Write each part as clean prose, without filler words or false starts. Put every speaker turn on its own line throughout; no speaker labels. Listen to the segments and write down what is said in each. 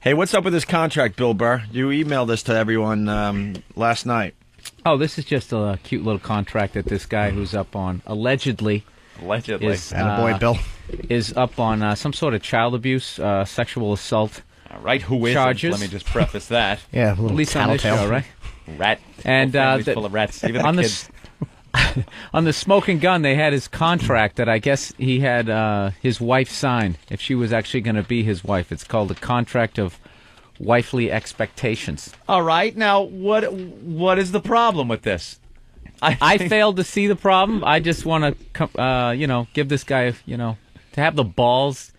Hey, what's up with this contract, Bill Burr? You emailed this to everyone last night.
Oh, this is just a cute little contract that this guy who's up on, allegedly, is,
boy, Bill.
is up on some sort of child abuse, sexual assault.
All right, who is
charges.
Let me just preface that.
Yeah,
At least on this show, right?
Rat.
And
Full of rats. Even
on
the
the
kids.
on the Smoking Gun, they had his contract that I guess he had his wife sign if she was actually going to be his wife. It's called a contract of wifely expectations.
All right, now what is the problem with this?
I failed to see the problem. I just want to, give this guy, to have the balls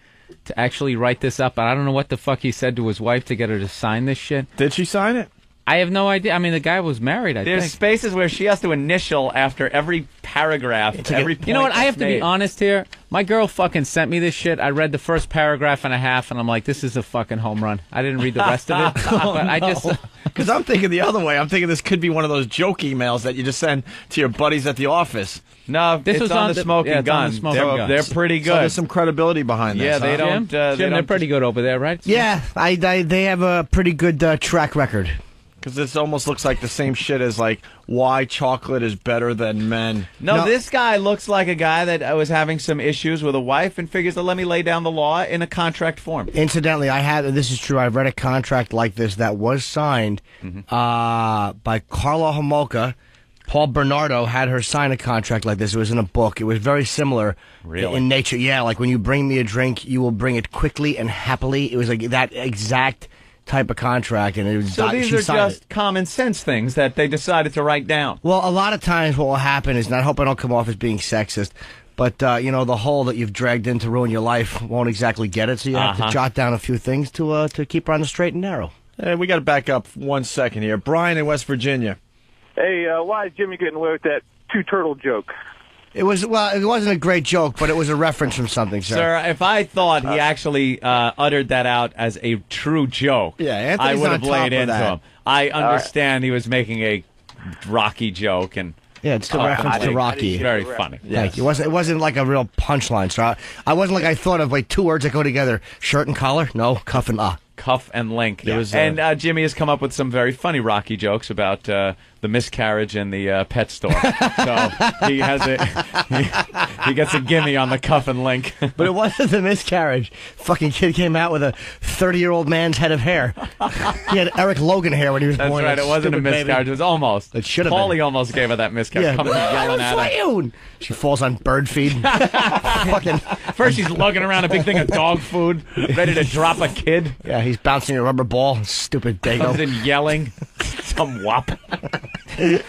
to actually write this up. I don't know what the fuck he said to his wife to get her to sign this shit.
Did she sign it?
I have no idea. I mean, the guy was married, I
There's
think.
spaces where she has to initial after every paragraph, every point.
You know what? I have to be
made.
honest here. My girl fucking sent me this shit. I read the first paragraph and a half, and I'm like, this is a fucking home run. I didn't read the rest of it. But I just...
Because I'm thinking the other way. I'm thinking this could be one of those joke emails that you just send to your buddies at the office.
No,
This
it's
was
on
on
the Smoking
it's on
Gun.
the Smoking Gun.
They're pretty good.
So there's some credibility behind this.
Yeah, they
huh?
don't.
Jim, they're pretty good over there, right?
Yeah, they have a pretty good track record.
Because this almost looks like the same shit as, like, why chocolate is better than men.
No, this guy looks like a guy that was having some issues with a wife and figures to let me lay down the law in a contract form.
Incidentally, this is true. I've read a contract like this that was signed by Carla Homolka. Paul Bernardo had her sign a contract like this. It was in a book. It was very similar in nature. Yeah, like when you bring me a drink, you will bring it quickly and happily. It was like that exact type of contract, and it was
So these are just common sense things that they decided to write down.
Well, a lot of times what will happen is, and I hope I don't come off as being sexist, but the hole that you've dragged in to ruin your life won't exactly get it, so you have to jot down a few things to keep her on the straight and narrow.
Hey, we got to back up 1 second here. Brian in West Virginia.
Hey, why is Jimmy getting away with that two-turtle joke?
It wasn't a great joke, but it was a reference from something, sir.
Sir, if I thought he actually uttered that out as a true joke, I would have laid into him. I understand he was making a Rocky joke, and
yeah, it's a reference to Rocky.
Very funny.
Thank you. It wasn't like a real punchline, sir. I wasn't like I thought of like two words that go together: shirt and collar. No, cuff and
Cuff and link. And Jimmy has come up with some very funny Rocky jokes about the miscarriage in the pet store. So he has he gets a gimme on the cuff and link.
But it wasn't the miscarriage. Fucking kid came out with a 30-year-old man's head of hair. He had Eric Logan hair when he was
That's
born.
right. It wasn't a miscarriage.
Baby.
It was almost.
It should have been.
Paulie almost gave her that miscarriage. Coming yelling at her.
She falls on bird feed. Fucking.
First she's lugging around a big thing of dog food, ready to drop a kid.
Yeah, he's bouncing a rubber ball. Stupid dago.
Comes in yelling. Some wop.
All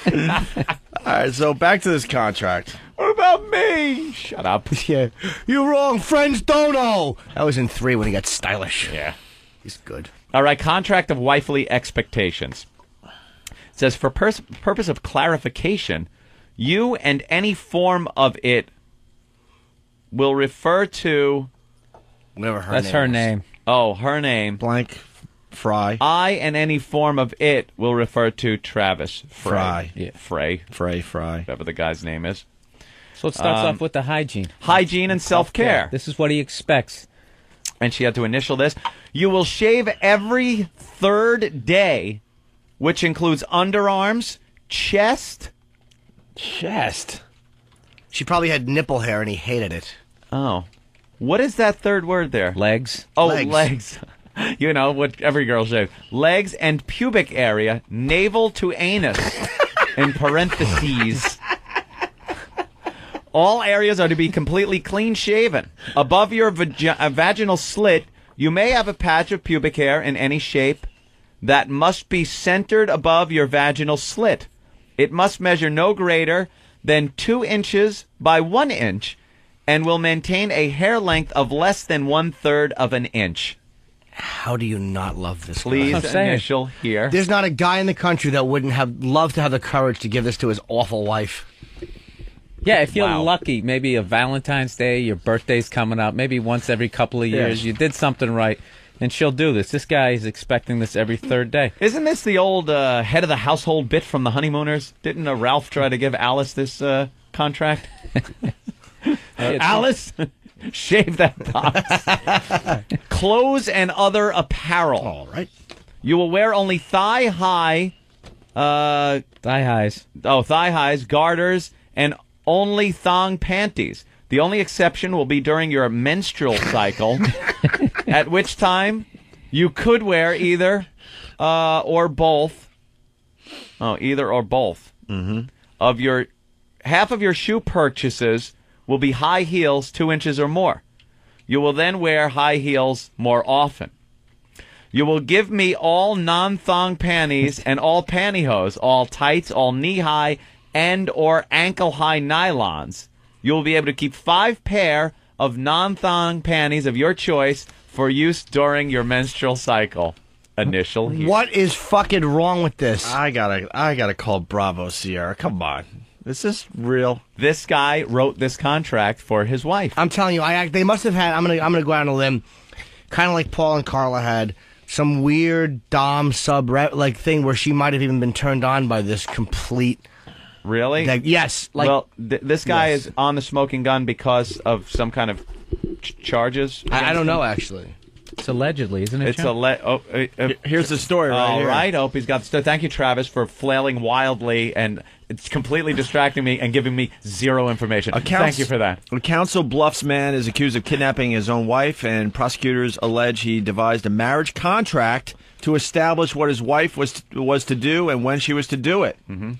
right, so back to this contract.
What about me? Shut up.
Yeah, you're wrong. Friends don't know. That was in 3 when he got stylish.
Yeah.
He's good.
All right, contract of wifely expectations. It says, for purpose of clarification, you and any form of it will refer to...
Whatever her
That's
name
her
is.
name.
Oh, her name.
Blank Fry.
I and any form of it will refer to Travis Frey.
Fry.
Yeah. Frey.
Fry.
Whatever the guy's name is.
So it starts off with the hygiene.
Hygiene and self-care.
This is what he expects.
And she had to initial this. You will shave every 3rd day, which includes underarms, chest.
She probably had nipple hair and he hated it.
Oh. What is that 3rd word there?
Legs.
Oh, legs. You know, what every girl shaves. Legs and pubic area, navel to anus, in parentheses. All areas are to be completely clean-shaven. Above your vaginal slit, you may have a patch of pubic hair in any shape that must be centered above your vaginal slit. It must measure no greater than 2 inches by 1 inch and will maintain a hair length of less than 1/3 of an inch.
How do you not love this?
Please
guy?
initial here.
There's not a guy in the country that wouldn't love to have the courage to give this to his awful wife.
Yeah, if you're lucky, maybe a Valentine's Day, your birthday's coming up, maybe once every couple of years, you did something right, and she'll do this. This guy is expecting this every 3rd day.
Isn't this the old head of the household bit from the Honeymooners? Didn't Ralph try to give Alice this contract? Alice, Shave that box. Clothes and other apparel.
All right.
You will wear only thigh-high...
Thigh highs.
thigh highs, garters, and only thong panties. The only exception will be during your menstrual cycle, at which time you could wear either or both. Oh, either or both. Mm-hmm. Half of your shoe purchases will be high heels 2 inches or more. You will then wear high heels more often. You will give me all non-thong panties and all pantyhose, all tights, all knee-high and or ankle-high nylons. You will be able to keep 5 pair of non-thong panties of your choice for use during your menstrual cycle. Initial here.
What is fucking wrong with this?
I gotta call Bravo Sierra. Come on. Is this real?
This guy wrote this contract for his wife.
I'm telling you, they must have had. I'm gonna go out on a limb, kind of like Paul and Carla had some weird dom sub like thing where she might have even been turned on by this complete.
Really?
Yes. Like,
well, this guy is on the smoking gun because of some kind of charges.
I don't know actually.
It's allegedly, isn't it?
It's
Here's the story right
all
here.
right, Opie's got the story. Thank you, Travis, for flailing wildly, and it's completely distracting me and giving me zero information. Thank you for that.
A Council Bluffs man is accused of kidnapping his own wife, and prosecutors allege he devised a marriage contract to establish what his wife was to do and when she was to do it. Mm-hmm.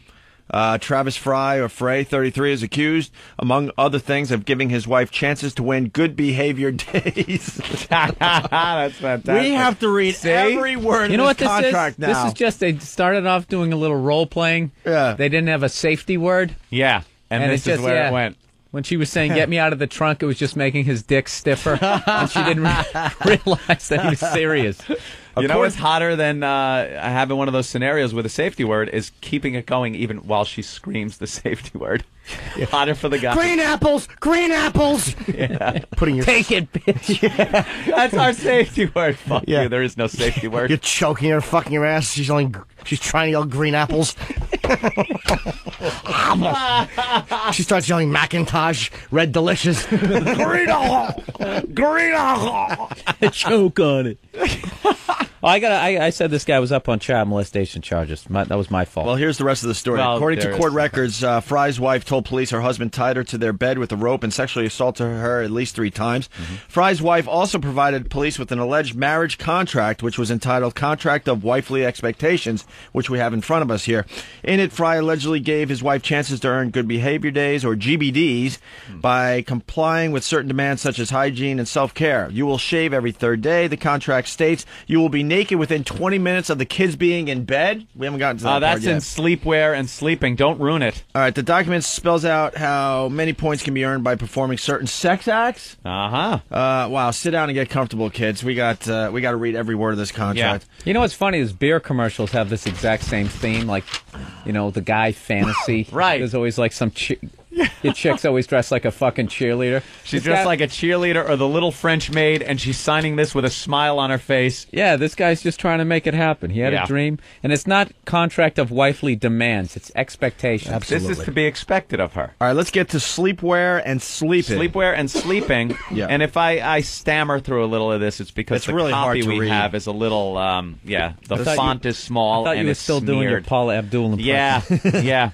Travis Frey, 33, is accused, among other things, of giving his wife chances to win good behavior days.
That's fantastic.
We have to read every word
You know
of
what
this
this
contract
is?
now.
This is just, they started off doing a little role playing.
Yeah.
They didn't have a safety word.
Yeah, and this
it's just,
is where it went.
When she was saying, get me out of the trunk, it was just making his dick stiffer. And she didn't realize that he was serious.
You know what's hotter than having one of those scenarios with a safety word is keeping it going even while she screams the safety word. Hotter for the guy.
green apples, green apples.
Yeah.
Putting your
Take it, bitch.
That's our safety word. Fuck
Yeah.
you. There is no safety word.
You're choking her, fucking your ass. She's trying to yell green apples. She starts yelling Macintosh, Red Delicious. Green apple, green apple.
Choke on it. I said this guy was up on child molestation charges. That was my fault.
Well, here's the rest of the story.
Well,
According to
there
court
is-
records, Fry's wife told police her husband tied her to their bed with a rope and sexually assaulted her at least 3 times.
Mm-hmm.
Fry's wife also provided police with an alleged marriage contract, which was entitled Contract of Wifely Expectations, which we have in front of us here. In it, Fry allegedly gave his wife chances to earn good behavior days, or GBDs, by complying with certain demands such as hygiene and self-care. You will shave every 3rd day. The contract states you will be naked within 20 minutes of the kids being in bed. We haven't gotten to that part
That's
yet.
in sleepwear and sleeping. Don't ruin it.
All right, the document spells out how many points can be earned by performing certain sex acts.
Uh-huh.
Wow, sit down and get comfortable, kids. We got to read every word of this contract.
You know what's funny is beer commercials have this exact same theme, like, the guy fantasy.
Right.
There's always like some your chick's always dressed like a fucking cheerleader.
She's
This
dressed
guy-
like a cheerleader or the little French maid, and she's signing this with a smile on her face.
Yeah, this guy's just trying to make it happen. He had
Yeah.
a dream, and it's not contract of wifely demands; it's expectations.
This is to be expected of her.
All right, let's get to sleepwear and sleeping.
Sleepwear and sleeping.
Yeah.
And if I stammer through a little of this, it's because
It's
the
really hard
copy
to
we
read.
have is a little, the
thought
font is small
I thought
and
you were
it's
still doing your
smeared.
Paula Abdul impression.
Yeah, yeah.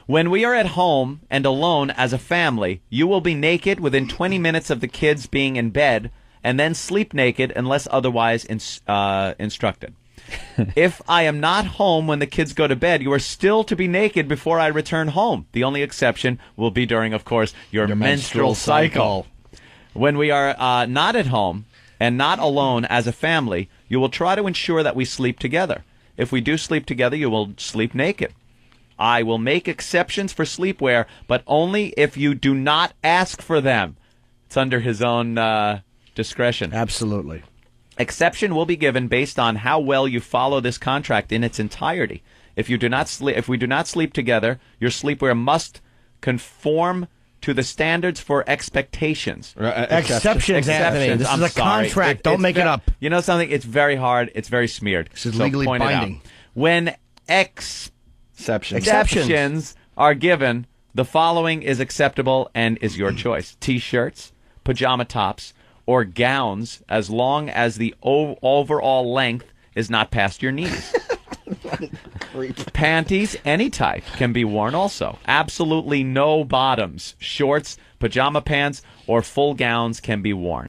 When we are at home and alone as a family, you will be naked within 20 minutes of the kids being in bed, and then sleep naked unless otherwise instructed. If I am not home when the kids go to bed, you are still to be naked before I return home. The only exception will be during, of course, your menstrual cycle. When we are not at home and not alone as a family, you will try to ensure that we sleep together. If we do sleep together, you will sleep naked. I will make exceptions for sleepwear, but only if you do not ask for them. It's under his own discretion.
Absolutely.
Exception will be given based on how well you follow this contract in its entirety. If we do not sleep together, your sleepwear must conform to the standards for expectations.
Exceptions, Anthony. This
I'm
is a
sorry.
contract. Don't make it up.
You know something? It's very hard. It's very smeared.
This is
So
legally
point it out.
binding.
When
Exceptions.
exceptions are given, the following is acceptable and is your choice. T-shirts, pajama tops, or gowns as long as the overall length is not past your knees. Panties, any type, can be worn also. Absolutely no bottoms, shorts, pajama pants, or full gowns can be worn.